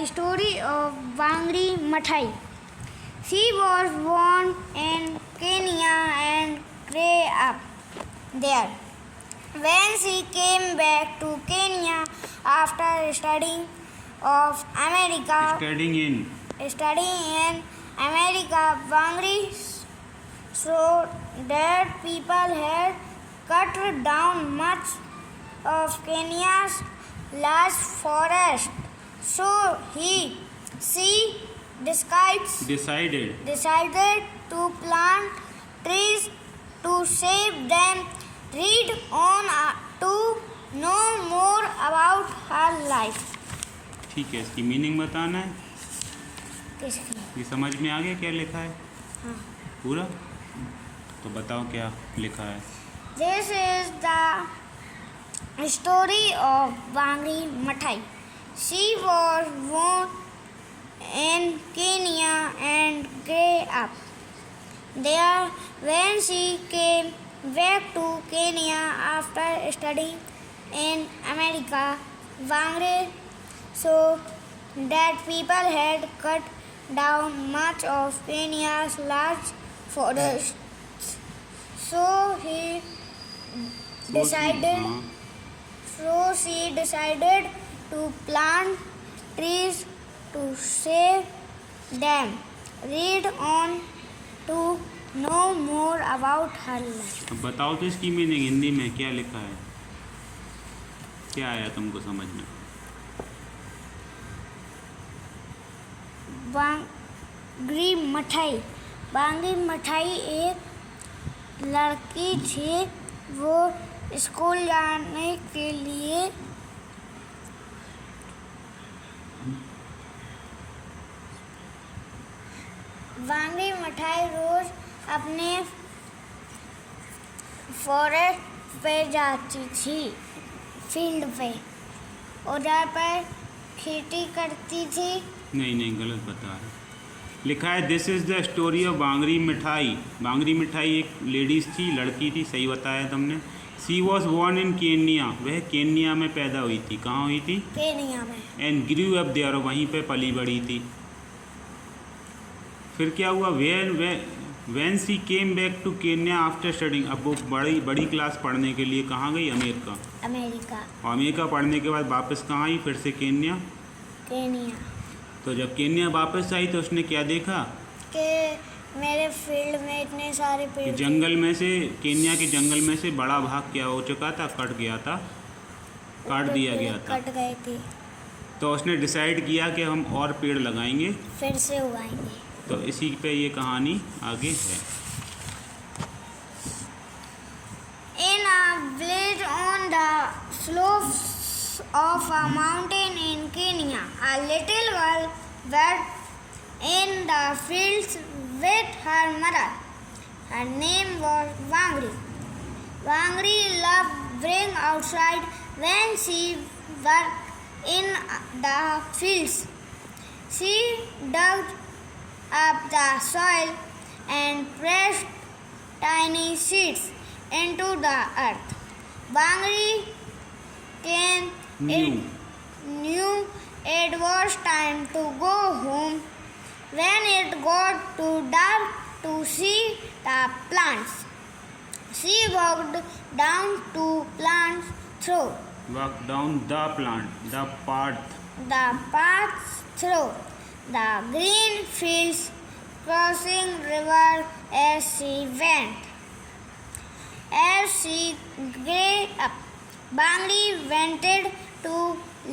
story of Wangri Maathai. She was born in Kenya and grew up there. When she came back to Kenya after studying in America, Wangri saw that people had cut down much of Kenya's large forest. So she decided to plant trees to save them. Read on to know more about her life. ठीक है, इसकी meaning बताना है। किसकी? ये समझ में आ गया क्या लिखा है? हाँ। पूरा? तो बताओ क्या लिखा है। This is the story of Wangri Maathai. She was born in Kenya and grew up there. When she came back to Kenya after studying in America, Wangri saw that people had cut down much of Kenya's large forests. So she decided to plant trees to save them. Read on to know more about her life. अब बताओ तो इसकी meaning Hindi में क्या लिखा है, क्या आया तुमको समझ में? वांगरी मठाई एक लड़की थी। वो स्कूल जाने के लिए वांगरी मठाई रोज अपने फॉरेस्ट पे जाती थी, फील्ड पे, उधर पर खेती करती थी। नहीं गलत बता रहे। लिखा है this is the story of Wangari Maathai. Wangari मिठाई एक लेडीज़ थी, लड़की थी, सही बताया तुमने। सी वॉज बोर्न इन केन्या, वह केन्या में पैदा हुई थी। कहाँ हुई थी? केन्या में। एंड ग्रू अप देयर, वहीं पे पली बड़ी थी। फिर क्या हुआ? When she came back to Kenya after studying, अब वो बड़ी क्लास पढ़ने के लिए कहाँ गई? अमेरिका। और अमेरिका पढ़ने के बाद वापस कहाँ आई? फिर से केन्या। तो जब केन्या वापस आई तो उसने क्या देखा कि मेरे फील्ड में इतने सारे पेड़, जंगल में से, केन्या के जंगल में से बड़ा भाग क्या हो चुका था? काट दिया गया था। कट गए थे। तो उसने डिसाइड किया कि हम और पेड़ लगाएंगे, फिर से उगाएंगे। तो इसी पे ये कहानी आगे है। In a village on the slopes of a mountain in Kenya, a little girl worked in the fields with her mother. Her name was Wangri. Wangri loved being outside when she worked in the fields. She dug up the soil and pressed tiny seeds into the earth. Wangri knew it was time to go home. When it got too dark to see the plants, she walked down the path through the green fields, crossing river as she went. As she grew up, Wangri wanted to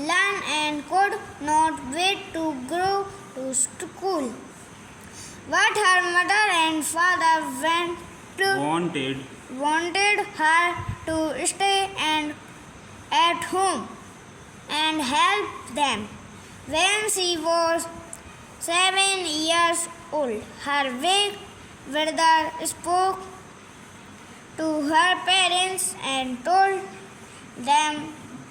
learn and could not wait to go to school. But her mother and father wanted her to stay at home and help them. When she was 7 years old, her big brother spoke to her parents and told them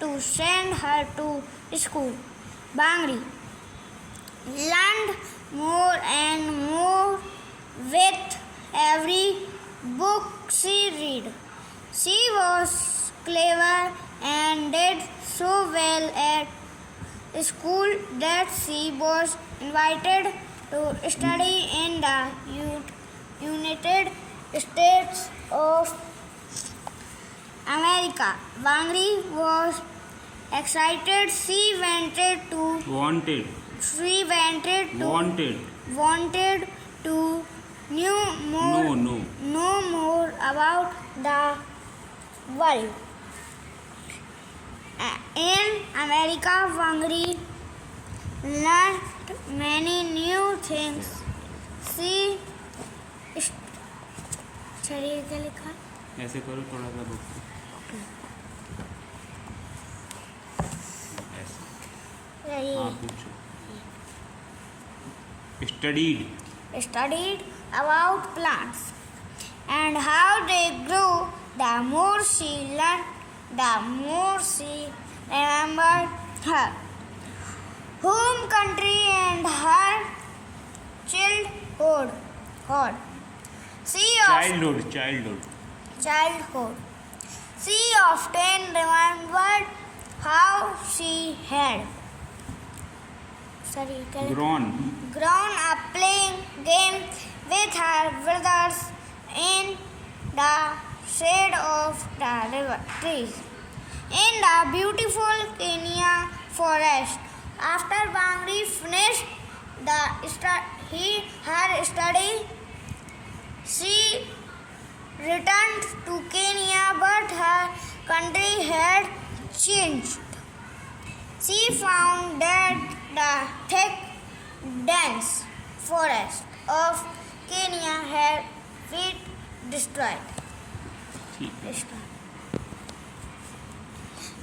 to send her to school. Wangri learned more and more with every book she read. She was clever and did so well at school that she was invited to study in the United States of America. Wangari was excited. She wanted to know more about the world. In America, Wangari learned many new things. She चलिए क्या लिखा? ऐसे करो थोड़ा सा book हाँ पूछो. Studied about plants and how they grow. The more she learned, the more she remembered her home country and her childhood. Childhood. She often remembered how she had grown up playing games with her brothers in the shade of the river trees in the beautiful Kenya forest. After Wangari finished her study, she returned to Kenya, but her country had changed. She found that the thick, dense forest of Kenya had been destroyed.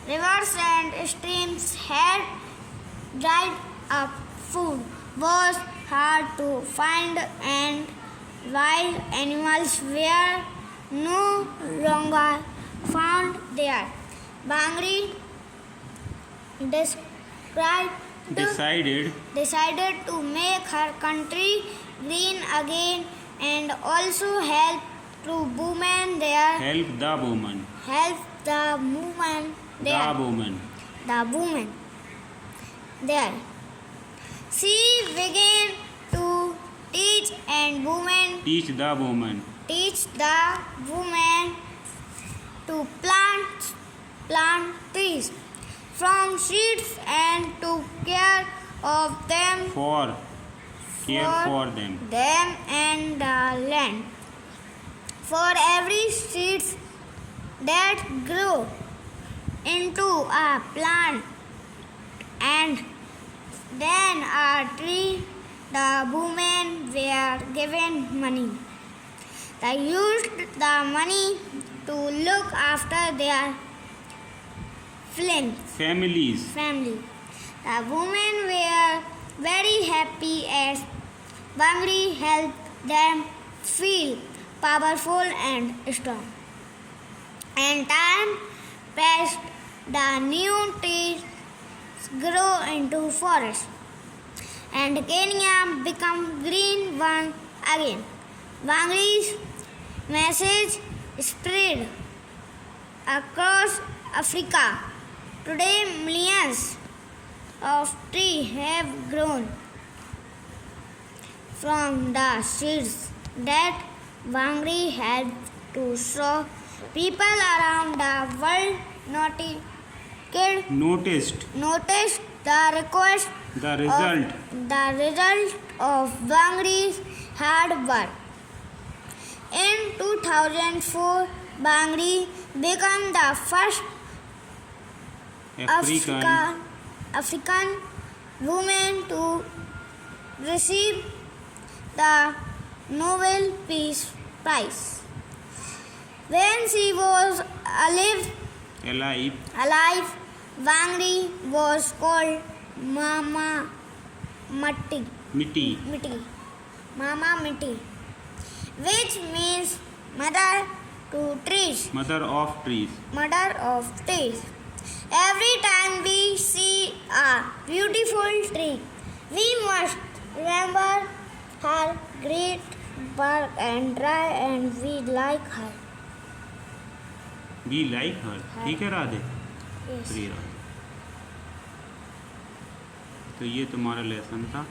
Rivers and streams had dried up. Food was hard to find, and wild animals were no longer found there. Wangari decided to make her country green again and also help the women there. She began to teach the women to plant trees from seeds and to care for them and the land. For every seed that grew into a plant and then a tree, the women were given money. They used the money to look after their families. The women were very happy as Wangari helped them feel powerful and strong. And time passed, the new trees grew into forests, and Kenya became green once again. Wangari's message spread across Africa. Today, millions of trees have grown from the seeds that Wangari helped to sow. People around the world noticed the result of Wangari's hard work. In 2004, Wangari became the first African woman to receive the Nobel Peace Prize. When she was alive, Wangari was called Mama Mitti, which means mother of trees. Every time we see a beautiful tree, we must remember her great work and try and we like her. ठीक है Radhe. Yes. प्रिय राधे. तो ये तुम्हारा lesson था।